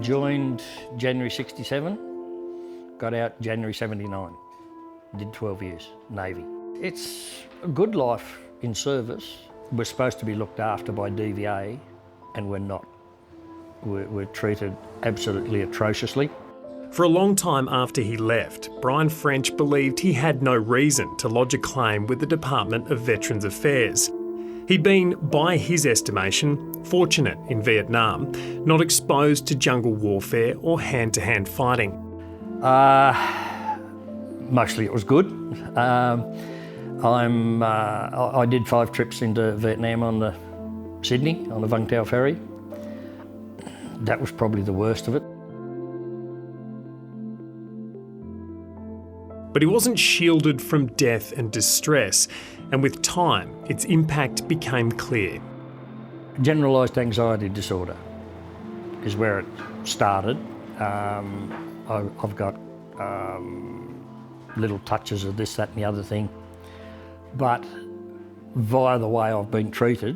Joined January 67, got out January 79. Did 12 years, Navy. It's a good life in service. We're supposed to be looked after by DVA, and we're not. We're treated absolutely atrociously. For a long time after he left, Brian French believed he had no reason to lodge a claim with the Department of Veterans Affairs. He'd been, by his estimation, fortunate in Vietnam, not exposed to jungle warfare or hand-to-hand fighting. Mostly it was good. I did 5 trips into Vietnam on the Sydney, on the Vung Tau ferry. That was probably the worst of it. But he wasn't shielded from death and distress, and with time, its impact became clear. Generalised anxiety disorder is where it started. I've got little touches of this, that and the other thing. But via the way I've been treated,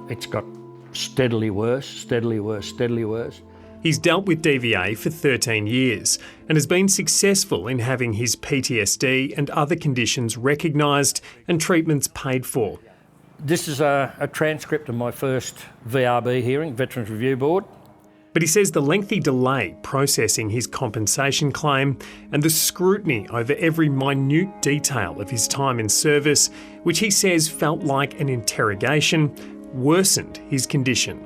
it's got steadily worse, steadily worse, steadily worse. He's dealt with DVA for 13 years and has been successful in having his PTSD and other conditions recognised and treatments paid for. This is a transcript of my first VRB hearing, Veterans Review Board. But he says the lengthy delay processing his compensation claim and the scrutiny over every minute detail of his time in service, which he says felt like an interrogation, worsened his condition.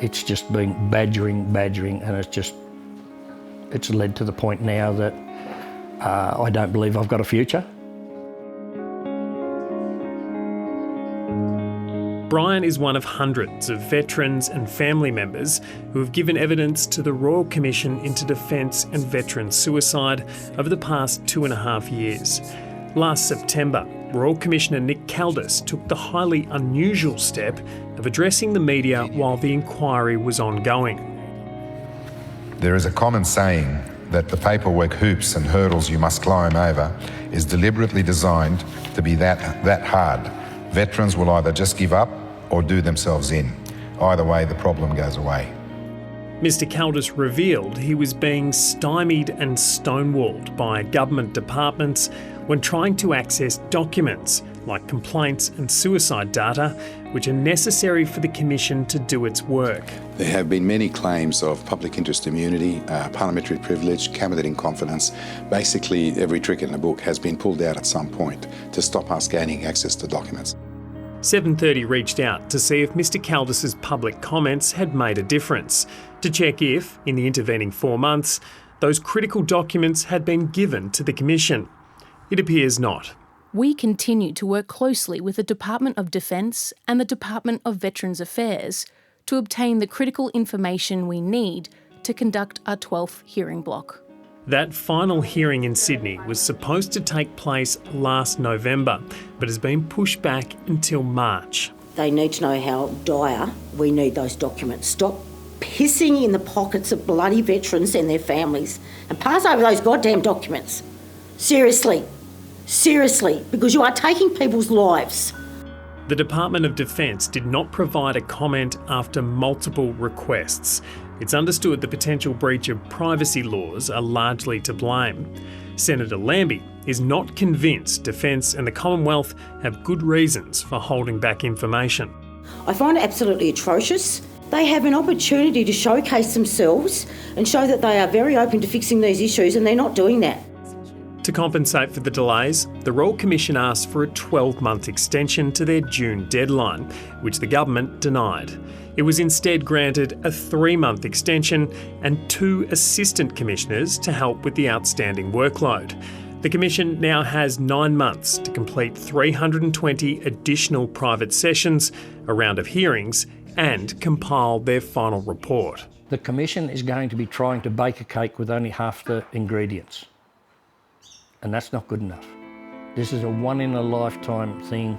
It's just been badgering, and it's led to the point now that I don't believe I've got a future. Brian is one of hundreds of veterans and family members who have given evidence to the Royal Commission into Defence and Veteran Suicide over the past 2.5 years. Last September, Royal Commissioner Nick Caldis took the highly unusual step of addressing the media while the inquiry was ongoing. There is a common saying that the paperwork hoops and hurdles you must climb over is deliberately designed to be that hard. Veterans will either just give up or do themselves in. Either way, the problem goes away. Mr. Caldis revealed he was being stymied and stonewalled by government departments when trying to access documents like complaints and suicide data, which are necessary for the Commission to do its work. There have been many claims of public interest immunity, parliamentary privilege, cabinet in confidence. Basically, every trick in the book has been pulled out at some point to stop us gaining access to documents. 730 reached out to see if Mr. Caldis's public comments had made a difference, to check if, in the intervening 4 months, those critical documents had been given to the Commission. It appears not. We continue to work closely with the Department of Defence and the Department of Veterans Affairs to obtain the critical information we need to conduct our 12th hearing block. That final hearing in Sydney was supposed to take place last November, but has been pushed back until March. They need to know how dire we need those documents. Stop pissing in the pockets of bloody veterans and their families and pass over those goddamn documents. Seriously, because you are taking people's lives. The Department of Defence did not provide a comment after multiple requests. It's understood the potential breach of privacy laws are largely to blame. Senator Lambie is not convinced Defence and the Commonwealth have good reasons for holding back information. I find it absolutely atrocious. They have an opportunity to showcase themselves and show that they are very open to fixing these issues, and they're not doing that. To compensate for the delays, the Royal Commission asked for a 12-month extension to their June deadline, which the government denied. It was instead granted a 3-month extension and 2 assistant commissioners to help with the outstanding workload. The Commission now has 9 months to complete 320 additional private sessions, a round of hearings, and compile their final report. The Commission is going to be trying to bake a cake with only half the ingredients. And that's not good enough. This is a one-in-a-lifetime thing.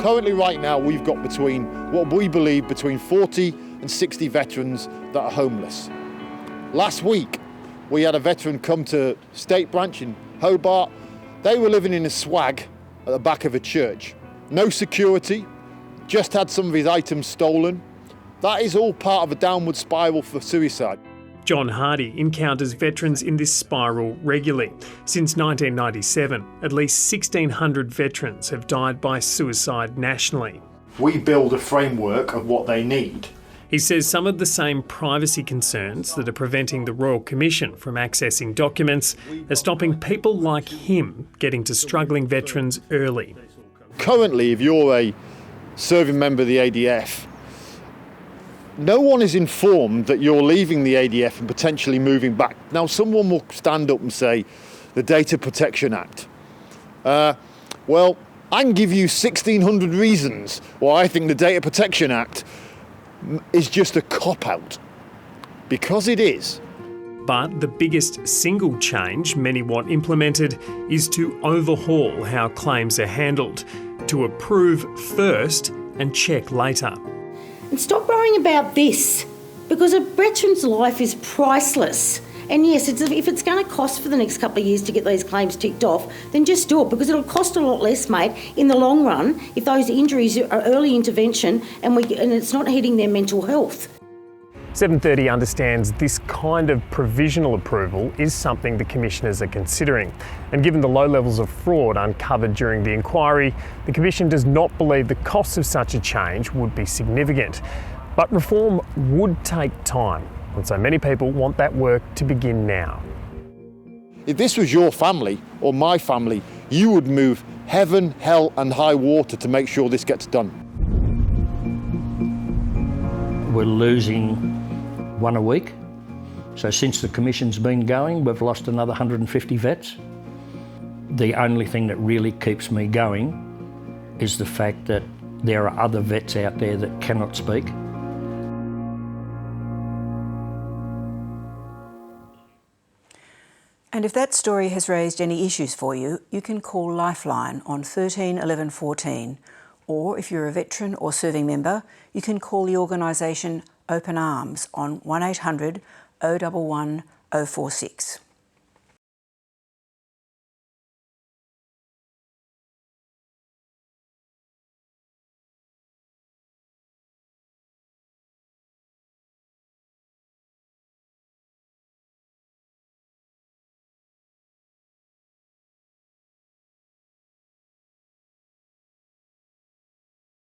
Currently, right now, we've got what we believe between 40 and 60 veterans that are homeless. Last week, we had a veteran come to State Branch in Hobart. They were living in a swag at the back of a church. No security, just had some of his items stolen. That is all part of a downward spiral for suicide. John Hardy encounters veterans in this spiral regularly. Since 1997, at least 1,600 veterans have died by suicide nationally. We build a framework of what they need. He says some of the same privacy concerns that are preventing the Royal Commission from accessing documents are stopping people like him getting to struggling veterans early. Currently, if you're a serving member of the ADF, no one is informed that you're leaving the ADF and potentially moving back. Now, someone will stand up and say, the Data Protection Act. Well, I can give you 1,600 reasons why I think the Data Protection Act is just a cop-out. Because it is. But the biggest single change many want implemented is to overhaul how claims are handled, to approve first and check later. And stop worrying about this, because a veteran's life is priceless. And yes, if it's going to cost for the next couple of years to get those claims ticked off, then just do it, because it'll cost a lot less, mate, in the long run if those injuries are early intervention and it's not hitting their mental health. 730 understands this kind of provisional approval is something the commissioners are considering. And given the low levels of fraud uncovered during the inquiry, the Commission does not believe the costs of such a change would be significant. But reform would take time, and so many people want that work to begin now. If this was your family or my family, you would move heaven, hell and high water to make sure this gets done. We're losing one a week. So since the Commission's been going, we've lost another 150 vets. The only thing that really keeps me going is the fact that there are other vets out there that cannot speak. And if that story has raised any issues for you, you can call Lifeline on 13 11 14. Or if you're a veteran or serving member, you can call the organisation Open Arms on 1800 011 046.